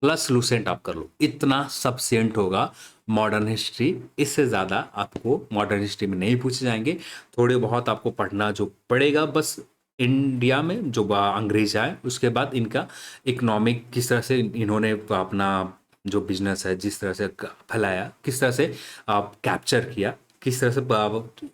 प्लस लुसेंट आप कर लो, इतना सफिशिएंट होगा मॉडर्न हिस्ट्री। इससे ज़्यादा आपको मॉडर्न हिस्ट्री में नहीं पूछे जाएंगे। थोड़े बहुत आपको पढ़ना जो पड़ेगा बस इंडिया में जो अंग्रेज आए उसके बाद इनका इकोनॉमिक किस तरह से इन्होंने अपना जो बिजनेस है जिस तरह से फैलाया, किस तरह से कैप्चर किया, किस तरह से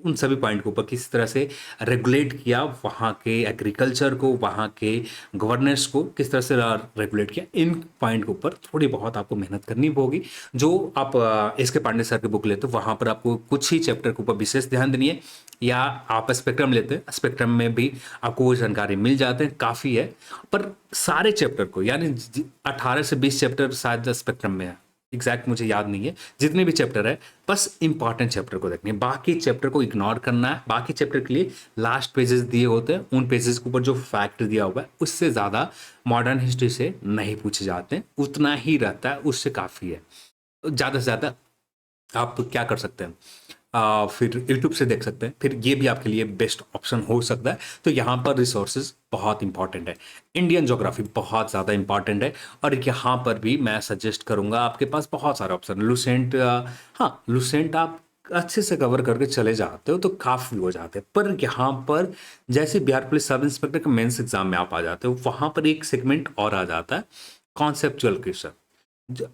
उन सभी पॉइंट के ऊपर किस तरह से रेगुलेट किया, वहाँ के एग्रीकल्चर को, वहाँ के गवर्नेंस को किस तरह से रेगुलेट किया, इन पॉइंट के ऊपर थोड़ी बहुत आपको मेहनत करनी होगी। जो आप एस के पांडे सर की बुक लेते हो वहाँ पर आपको कुछ ही चैप्टर के ऊपर विशेष ध्यान देनी है, या आप स्पेक्ट्रम लेते हैं, स्पेक्ट्रम में भी आपको वो जानकारी मिल जाते हैं, काफ़ी है। पर सारे चैप्टर को, यानी 18 से 20 चैप्टर शायद स्पेक्ट्रम में है, एग्जैक्ट मुझे याद नहीं है, जितने भी चैप्टर है बस इंपॉर्टेंट चैप्टर को देखनी है, बाकी चैप्टर को इग्नोर करना है। बाकी चैप्टर के लिए लास्ट पेजेस दिए होते हैं, उन पेजेस के ऊपर जो फैक्ट दिया हुआ है उससे ज़्यादा मॉडर्न हिस्ट्री से नहीं पूछे जाते हैं, उतना ही रहता है, उससे काफ़ी है। ज़्यादा से ज़्यादा आप क्या कर सकते हैं, फिर यूट्यूब से देख सकते हैं, फिर ये भी आपके लिए बेस्ट ऑप्शन हो सकता है। तो यहाँ पर रिसोर्सेज बहुत इंपॉर्टेंट है, इंडियन ज्योग्राफी बहुत ज़्यादा इंपॉर्टेंट है, और यहाँ पर भी मैं सजेस्ट करूँगा आपके पास बहुत सारे ऑप्शन। लुसेंट, हाँ लुसेंट आप अच्छे से कवर करके चले जाते हो तो काफ़ी हो जाते हैं, पर यहाँ पर जैसे बिहार पुलिस सब इंस्पेक्टर के मेंस एग्जाम में आप आ जाते हो, वहाँ पर एक सेगमेंट और आ जाता है कॉन्सेप्चुअल क्वेश्चन।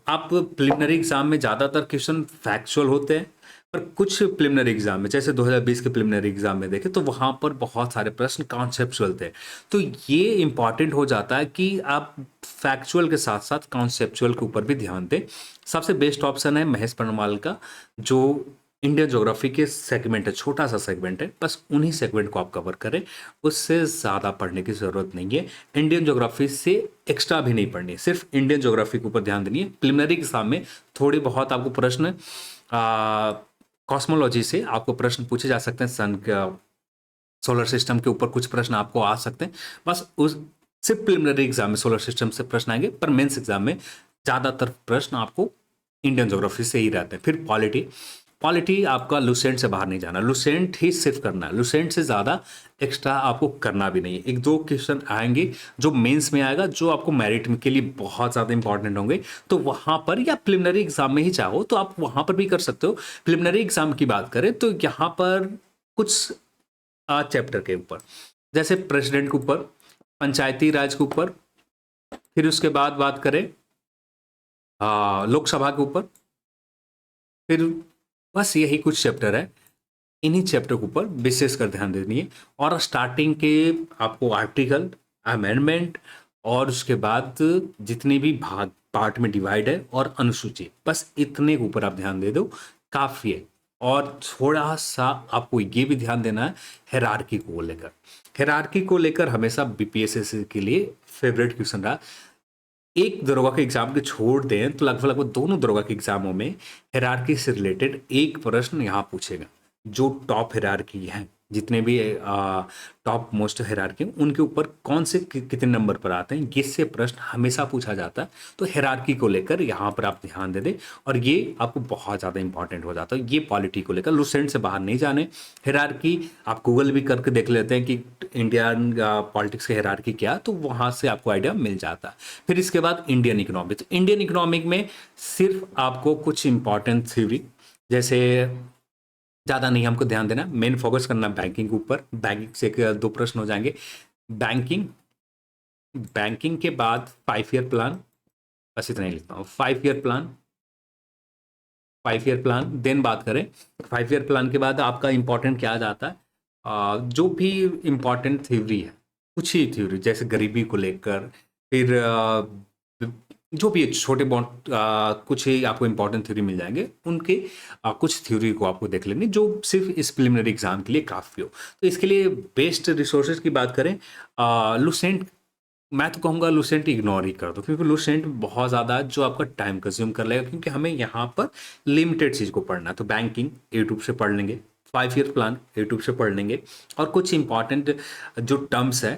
आप प्रिलिमिनरी एग्जाम में ज़्यादातर क्वेश्चन फैक्चुअल होते हैं, पर कुछ प्रिलिमिनरी एग्जाम में जैसे 2020 के प्रिलिमिनरी एग्जाम में देखें तो वहाँ पर बहुत सारे प्रश्न कॉन्सेप्चुअल थे। तो ये इंपॉर्टेंट हो जाता है कि आप फैक्चुअल के साथ साथ कॉन्सेप्चुअल के ऊपर भी ध्यान दें। सबसे बेस्ट ऑप्शन है महेश परमाल का, जो इंडियन ज्योग्राफी के सेगमेंट है, छोटा सा सेगमेंट है, बस उन्हीं सेगमेंट को आप कवर करें, उससे ज़्यादा पढ़ने की ज़रूरत नहीं है। इंडियन ज्योग्राफी से एक्स्ट्रा भी नहीं पढ़नी है, सिर्फ इंडियन ज्योग्राफी के ऊपर ध्यान देनी है। प्रिलिमिनरी एग्जाम में थोड़ी बहुत आपको प्रश्न कॉस्मोलॉजी से आपको प्रश्न पूछे जा सकते हैं, सन का सोलर सिस्टम के ऊपर कुछ प्रश्न आपको आ सकते हैं, बस उस सिर्फ प्रिलिमिनरी एग्जाम में सोलर सिस्टम से प्रश्न आएंगे, पर मेंस एग्जाम में ज़्यादातर प्रश्न आपको इंडियन ज्योग्राफी से ही रहते हैं। फिर पॉलिटी, पॉलिटी आपका लुसेंट से बाहर नहीं जाना, लुसेंट ही सिर्फ करना है, लुसेंट से ज़्यादा एक्स्ट्रा आपको करना भी नहीं है। एक दो क्वेश्चन आएंगे जो मेंस में आएगा, जो आपको मेरिट के लिए बहुत ज़्यादा इंपॉर्टेंट होंगे, तो वहाँ पर, या प्रिलिमिनरी एग्जाम में ही चाहो तो आप वहाँ पर भी कर सकते हो। प्रिलिमिनरी एग्जाम की बात करें तो यहाँ पर कुछ चैप्टर के ऊपर, जैसे प्रेसिडेंट के ऊपर, पंचायती राज के ऊपर, फिर उसके बाद बात करें लोकसभा के ऊपर, फिर बस यही कुछ चैप्टर है। इन्हीं चैप्टर के ऊपर विशेष कर ध्यान देनी है। और स्टार्टिंग के आपको आर्टिकल, अमेंडमेंट, और उसके बाद जितने भी भाग पार्ट में डिवाइड है, और अनुसूची, बस इतने के ऊपर आप ध्यान दे दो, काफ़ी है। और थोड़ा सा आपको ये भी ध्यान देना है हायरार्की को लेकर। हायरार्की को लेकर हमेशा बीपीएससी के लिए फेवरेट क्वेश्चन रहा। एक दरोगा के एग्जाम के छोड़ दें तो लगभग लगभग दोनों दरोगा के एग्जामों में हायरार्की से रिलेटेड एक प्रश्न यहाँ पूछेगा। जो टॉप हायरार्की है, जितने भी टॉप मोस्ट हायरार्की उनके ऊपर कौन से कितने नंबर पर आते हैं, इससे प्रश्न हमेशा पूछा जाता है। तो हायरार्की को लेकर यहाँ पर आप ध्यान दे दें, और ये आपको बहुत ज़्यादा इंपॉर्टेंट हो जाता है। ये पॉलिटी को लेकर लुसेंट से बाहर नहीं जाने। हायरार्की आप गूगल भी करके देख लेते हैं कि इंडियन पॉलिटिक्स की हायरार्की क्या, तो वहाँ से आपको आइडिया मिल जाता है। फिर इसके बाद इंडियन इकोनॉमिक, तो इंडियन इकोनॉमिक में सिर्फ आपको कुछ इंपॉर्टेंट थ्योरी, जैसे ज़्यादा नहीं हमको ध्यान देना, मेन फोकस करना बैंकिंग के ऊपर। बैंकिंग से दो प्रश्न हो जाएंगे। बैंकिंग, बैंकिंग के बाद 5 ईयर प्लान, बस इतना ही लिखता हूँ, 5 year plan, 5 year plan. Then बात करें 5 ईयर प्लान के बाद आपका इंपॉर्टेंट क्या आ जाता है, जो भी इंपॉर्टेंट थ्योरी है, कुछ ही थ्योरी, जैसे गरीबी को लेकर, फिर जो भी छोटे बॉन्ड, कुछ ही आपको इंपॉर्टेंट थ्योरी मिल जाएंगे, उनके कुछ थ्योरी को आपको देख लेनी, जो सिर्फ इस प्रिलिमिनरी एग्जाम के लिए काफ़ी हो। तो इसके लिए बेस्ट रिसोर्सेज की बात करें, लुसेंट, मैं तो कहूँगा लुसेंट इग्नोर ही कर दो, क्योंकि लुसेंट बहुत ज़्यादा जो आपका टाइम कंज्यूम कर लेगा, क्योंकि हमें यहाँ पर लिमिटेड चीज़ को पढ़ना है। तो बैंकिंग यूट्यूब से पढ़ लेंगे, 5 ईयर प्लान यूट्यूब से पढ़ लेंगे, और कुछ इंपॉर्टेंट जो टर्म्स है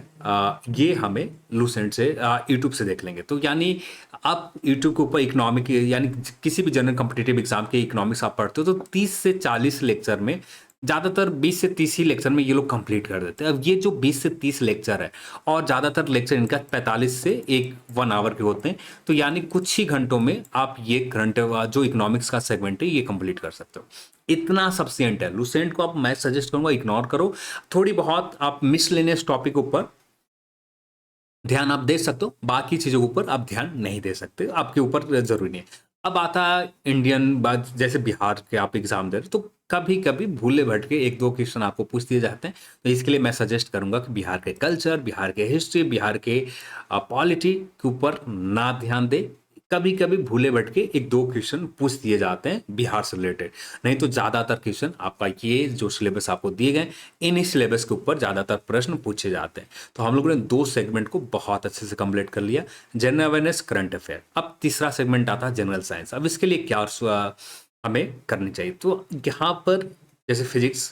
ये हमें लुसेंट से यूट्यूब से देख लेंगे। तो यानी आप यूट्यूब के ऊपर इकोनॉमिक, यानी किसी भी जनरल कॉम्पिटिटिव एग्जाम के इकोनॉमिक्स आप पढ़ते हो तो 30 से 40 लेक्चर में, ज़्यादातर 20 से 30 ही लेक्चर में ये लोग कंप्लीट कर देते हैं। अब ये जो 20 से 30 लेक्चर है, और ज़्यादातर लेक्चर इनका 45 से 1 आवर के होते हैं, तो यानी कुछ ही घंटों में आप ये करंट जो इकोनॉमिक्स का सेगमेंट है ये कंप्लीट कर सकते हो। इतना सफिशिएंट है। लुसेंट को आप, मैं सजेस्ट करूंगा इग्नोर करो। थोड़ी बहुत आप मिसलेनियस टॉपिक ऊपर ध्यान आप दे सकते हो, बाकी चीज़ों के ऊपर आप ध्यान नहीं दे सकते, आपके ऊपर जरूरी नहीं है। अब आता है इंडियन बात, जैसे बिहार के आप एग्जाम दे रहे हो, तो कभी कभी भूले भटके एक दो क्वेश्चन आपको पूछ दिए जाते हैं। तो इसके लिए मैं सजेस्ट करूंगा कि बिहार के कल्चर, बिहार के हिस्ट्री, बिहार के पॉलिटी के ऊपर ना ध्यान दे। कभी कभी भूले भटके एक दो क्वेश्चन पूछ दिए जाते हैं बिहार से रिलेटेड, नहीं तो ज़्यादातर क्वेश्चन आपका ये जो सिलेबस आपको दिए गए, इन्हीं सिलेबस के ऊपर ज़्यादातर प्रश्न पूछे जाते हैं। तो हम लोगों ने 2 सेगमेंट को बहुत अच्छे से कंप्लीट कर लिया, जनरल अवेयरनेस, करंट अफेयर। अब तीसरा सेगमेंट आता है जनरल साइंस। अब इसके लिए क्या हमें करनी चाहिए, तो यहाँ पर जैसे फिजिक्स,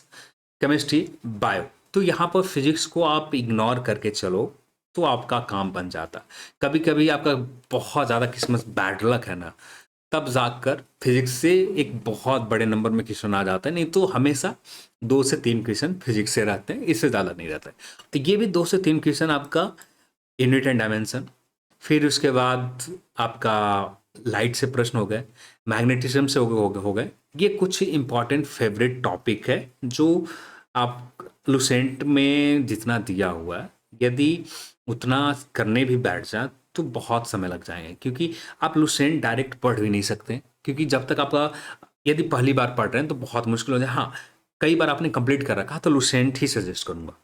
केमिस्ट्री, बायो, तो यहाँ पर फिजिक्स को आप इग्नोर करके चलो तो आपका काम बन जाता। कभी कभी आपका बहुत ज़्यादा किस्मत, बैड लक है ना, तब जाकर फिजिक्स से एक बहुत बड़े नंबर में क्वेश्चन आ जाता है, नहीं तो हमेशा 2 से 3 क्वेश्चन फिजिक्स से रहते हैं, इससे ज़्यादा नहीं रहता है। तो ये भी 2 से 3 क्वेश्चन आपका यूनिट एंड डायमेंशन, फिर उसके बाद आपका लाइट से प्रश्न हो गए, मैग्नेटिज्म से हो गए। ये कुछ इंपॉर्टेंट फेवरेट टॉपिक है जो आप लुसेंट में जितना दिया हुआ है, यदि उतना करने भी बैठ जाए तो बहुत समय लग जाएंगे, क्योंकि आप लुसेंट डायरेक्ट पढ़ भी नहीं सकते, क्योंकि जब तक आपका, यदि पहली बार पढ़ रहे हैं तो बहुत मुश्किल हो जाए। हाँ, कई बार आपने कंप्लीट कर रखा तो लुसेंट ही सजेस्ट करूंगा।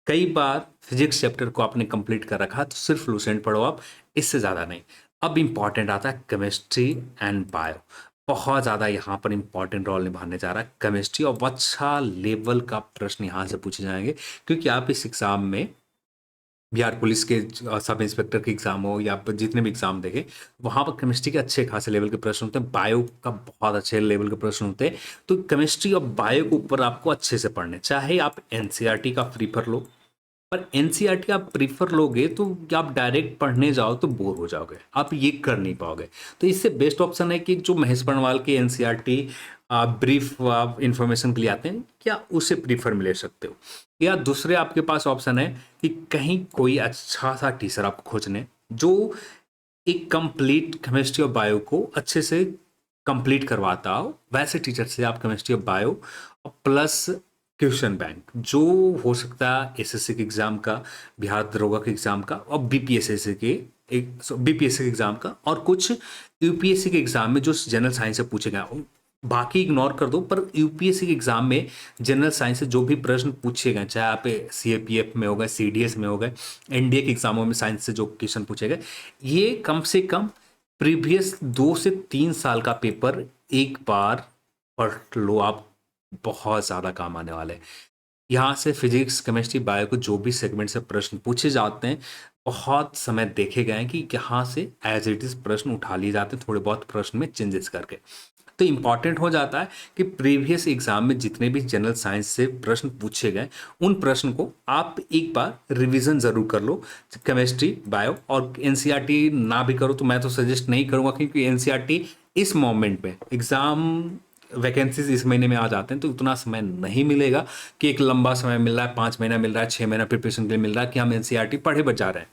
कई बार फिजिक्स चैप्टर को आपने कंप्लीट कर रखा तो सिर्फ लुसेंट पढ़ो आप, इससे ज़्यादा नहीं। अब इंपॉर्टेंट आता है केमिस्ट्री एंड बायो। बहुत ज़्यादा यहाँ पर इंपॉर्टेंट रोल निभाने जा रहा है केमिस्ट्री, और अच्छा लेवल का प्रश्न यहाँ से पूछे जाएंगे, क्योंकि आप इस एग्ज़ाम में बिहार पुलिस के सब इंस्पेक्टर के एग्जाम हो, या आप जितने भी एग्जाम देखें, वहाँ पर केमिस्ट्री के अच्छे खासे लेवल के प्रश्न होते हैं, बायो का बहुत अच्छे लेवल के प्रश्न होते हैं। तो केमिस्ट्री और बायो के ऊपर आपको अच्छे से पढ़ने, चाहे आप एनसीईआरटी का प्रीफर लो, पर एनसीईआरटी आप प्रीफर लोगे तो आप डायरेक्ट पढ़ने जाओ तो बोर हो जाओगे, आप ये कर नहीं पाओगे। तो इससे बेस्ट ऑप्शन है कि जो महेश बर्णवाल के एनसीईआरटी ब्रीफ आप इंफॉर्मेशन के लिए आते हैं, क्या उसे प्रीफर में ले सकते हो। या दूसरे आपके पास ऑप्शन है कि कहीं कोई अच्छा सा टीचर आपको खोजने जो एक कंप्लीट केमिस्ट्री और बायो को अच्छे से कंप्लीट करवाता हो, वैसे टीचर से आप केमिस्ट्री और बायो प्लस क्वेश्चन बैंक जो हो सकता है एसएससी के एग्जाम का, बिहार दरोगा के एग्जाम का और बीपीएससी के बीपीएससी के एग्जाम का, और कुछ यूपीएससी के एग्जाम में जो जनरल साइंस से पूछे गए, बाकी इग्नोर कर दो, पर यूपीएससी के एग्जाम में जनरल साइंस से जो भी प्रश्न पूछे गए, चाहे आप सीएपीएफ में हो गए, सीडीएस में हो गए, एनडीए के एग्जामों में साइंस से जो क्वेश्चन पूछे गए, ये कम से कम प्रीवियस 2 से 3 साल का पेपर एक बार पढ़ लो आप, बहुत ज़्यादा काम आने वाले हैं। यहाँ से फिजिक्स केमिस्ट्री बायो को जो भी सेगमेंट से प्रश्न पूछे जाते हैं, बहुत समय देखे गए हैं कि यहाँ से एज इट इज़ प्रश्न उठा लिए जाते हैं, थोड़े बहुत प्रश्न में चेंजेस करके। तो इम्पॉर्टेंट हो जाता है कि प्रीवियस एग्जाम में जितने भी जनरल साइंस से प्रश्न पूछे गए, उन प्रश्न को आप एक बार रिवीजन ज़रूर कर लो। केमिस्ट्री बायो और एनसीईआरटी ना भी करो तो मैं तो सजेस्ट नहीं करूँगा, क्योंकि एनसीईआरटी इस मोमेंट पे एग्ज़ाम वैकेंसीज इस महीने में आ जाते हैं तो उतना समय नहीं मिलेगा कि एक लंबा समय मिल रहा है, 5 महीना मिल रहा है, 6 महीना प्रिपरेशन के लिए मिल रहा है कि हम एनसीईआरटी पढ़े बचा रहे हैं,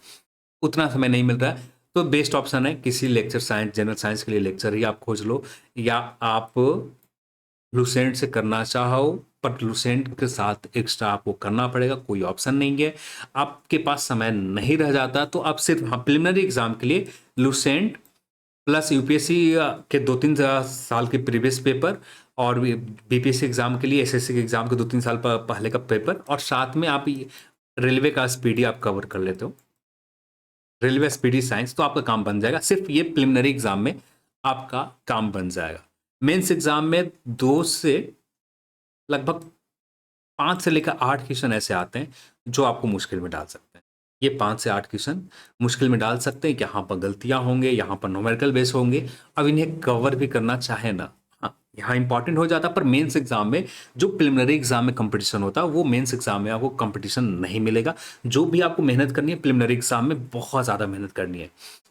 उतना समय नहीं मिल रहा है। तो बेस्ट ऑप्शन है किसी लेक्चर साइंस जनरल साइंस के लिए लेक्चर ही आप खोज लो, या आप लुसेंट से करना चाहो, पर लुसेंट के साथ एक्स्ट्रा आपको करना पड़ेगा, कोई ऑप्शन नहीं है, आपके पास समय नहीं रह जाता तो आप सिर्फ हाँ प्रिलिमिनरी एग्जाम के लिए लुसेंट प्लस यूपीएससी के 2-3 साल के प्रीवियस पेपर, और बीपीएससी एग्जाम के लिए एसएससी के एग्जाम के 2-3 साल पहले का पेपर, और साथ में आप रेलवे का स्पीडी आप कवर कर लेते हो, रेलवे स्पीडी साइंस, तो आपका काम बन जाएगा। सिर्फ ये प्रिलिमिनरी एग्जाम में आपका काम बन जाएगा। मेंस एग्जाम में 2 से लगभग 5 से लेकर 8 क्वेश्चन ऐसे आते हैं जो आपको मुश्किल में डाल सकते हैं। ये 5 से 8 क्वेश्चन मुश्किल में डाल सकते हैं, यहाँ पर गलतियां होंगे, यहाँ पर न्यूमेरिकल बेस होंगे, अब इन्हें कवर भी करना चाहे ना, हाँ यहाँ इंपॉर्टेंट हो जाता है। पर मेंस एग्जाम में जो प्रिलिमिनरी एग्जाम में कंपटीशन होता है, वो मेंस एग्जाम में आपको कंपटीशन नहीं मिलेगा। जो भी आपको मेहनत करनी है प्रिलिमिनरी एग्जाम में बहुत ज़्यादा मेहनत करनी है।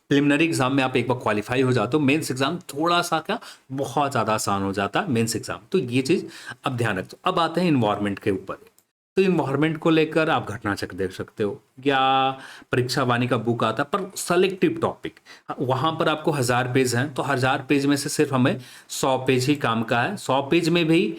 प्रिलिमिनरी एग्जाम में आप एक बार क्वालिफाई हो जाते हो, मेंस एग्जाम थोड़ा सा क्या बहुत ज़्यादा आसान हो जाता है मेंस एग्जाम, तो ये चीज़ अब ध्यान रखो। अब आते हैं इन्वायरमेंट के ऊपर। तो इन्वायरमेंट को लेकर आप घटना चक्र देख सकते हो, या परीक्षा वाणी का बुक आता है पर सेलेक्टिव टॉपिक, वहाँ पर आपको 1000 पेज हैं, तो 1000 पेज में से सिर्फ हमें 100 पेज ही काम का है। 100 पेज में भी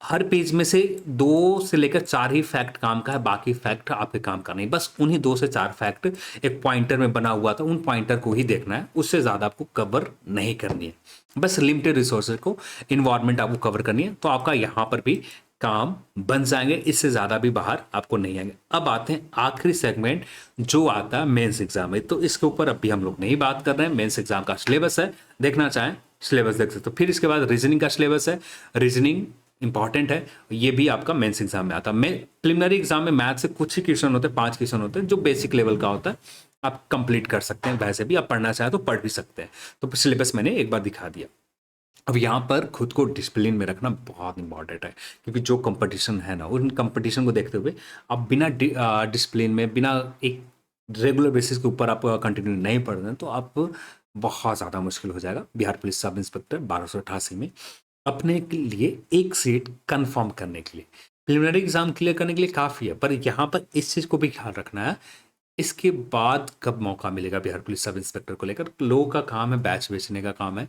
हर पेज में से 2 से लेकर 4 ही फैक्ट काम का है, बाकी फैक्ट आपके काम का नहीं। बस उन्हीं 2 से 4 फैक्ट एक पॉइंटर में बना हुआ था, उन पॉइंटर को ही देखना है, उससे ज़्यादा आपको कवर नहीं करनी है। बस लिमिटेड रिसोर्सेज को इन्वायरमेंट आपको कवर करनी है, तो आपका यहाँ पर भी काम बन जाएंगे, इससे ज़्यादा भी बाहर आपको नहीं आएंगे। अब आते हैं आखिरी सेगमेंट जो आता है मेंस एग्जाम में, तो इसके ऊपर अभी हम लोग नहीं बात कर रहे हैं। मेंस एग्जाम का सिलेबस है, देखना चाहें सिलेबस देख सकते हो। फिर इसके बाद रीजनिंग का सिलेबस है, रीजनिंग इंपॉर्टेंट है, ये भी आपका मेंस एग्जाम में आता है। मैं प्रिलिमिनरी एग्जाम में मैथ से कुछ ही क्वेश्चन होते हैं, 5 क्वेश्चन होते हैं जो बेसिक लेवल का होता है, आप कंप्लीट कर सकते हैं, वैसे भी आप पढ़ना चाहें तो पढ़ भी सकते हैं। तो सिलेबस मैंने एक बार दिखा दिया। अब यहाँ पर खुद को डिसिप्लिन में रखना बहुत इंपॉर्टेंट है, क्योंकि जो कंपटीशन है ना, उन कंपटीशन को देखते हुए आप बिना डिसिप्लिन में, बिना एक रेगुलर बेसिस के ऊपर आप कंटिन्यू नहीं पढ़ रहे हैं, तो आप बहुत ज़्यादा मुश्किल हो जाएगा। बिहार पुलिस सब इंस्पेक्टर 1288 में अपने के लिए एक सीट कंफर्म करने के लिए, प्रिलिमिनरी एग्जाम क्लियर करने के लिए काफ़ी है, पर यहाँ पर इस चीज़ को भी ख्याल रखना है, इसके बाद कब मौका मिलेगा बिहार पुलिस सब इंस्पेक्टर को लेकर। लोगों का काम है बैच बेचने का काम है,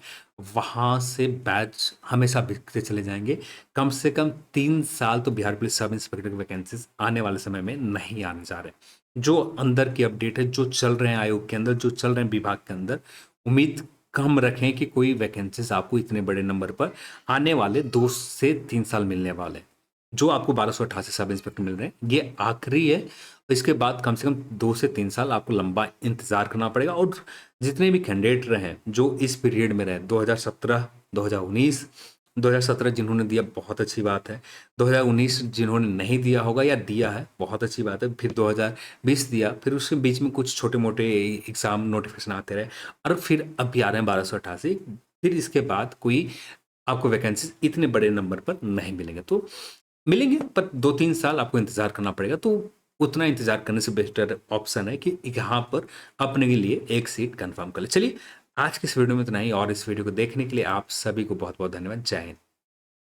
वहाँ से बैच हमेशा बिकते चले जाएंगे। कम से कम 3 साल तो बिहार पुलिस सब इंस्पेक्टर की वैकेंसीज आने वाले समय में नहीं आने जा रहे। जो अंदर की अपडेट है, जो चल रहे हैं आयोग के अंदर, जो चल रहे हैं विभाग के अंदर, उम्मीद कम रखें कि कोई वैकेंसीज आपको इतने बड़े नंबर पर आने वाले 2 से 3 साल मिलने वाले। जो आपको 1288 सब इंस्पेक्टर मिल रहे हैं ये आखिरी है, इसके बाद कम से कम 2 से 3 साल आपको लंबा इंतजार करना पड़ेगा। और जितने भी कैंडिडेट रहे जो इस पीरियड में रहे, 2017, 2019, 2017 जिन्होंने दिया बहुत अच्छी बात है, 2019 जिन्होंने नहीं दिया होगा या दिया है बहुत अच्छी बात है, फिर 2020 दिया, फिर उसके बीच में कुछ छोटे मोटे एग्जाम नोटिफिकेशन आते रहे, और फिर अभी आ रहे हैं 1288। फिर इसके बाद कोई आपको वैकेंसी इतने बड़े नंबर पर नहीं मिलेंगे, तो मिलेंगे पर 2-3 साल आपको इंतजार करना पड़ेगा। तो उतना इंतजार करने से बेटर ऑप्शन है कि यहाँ पर अपने के लिए एक सीट कंफर्म कर ले। चलिए आज की इस वीडियो में इतना ही, और इस वीडियो को देखने के लिए आप सभी को बहुत बहुत धन्यवाद। जय हिंद।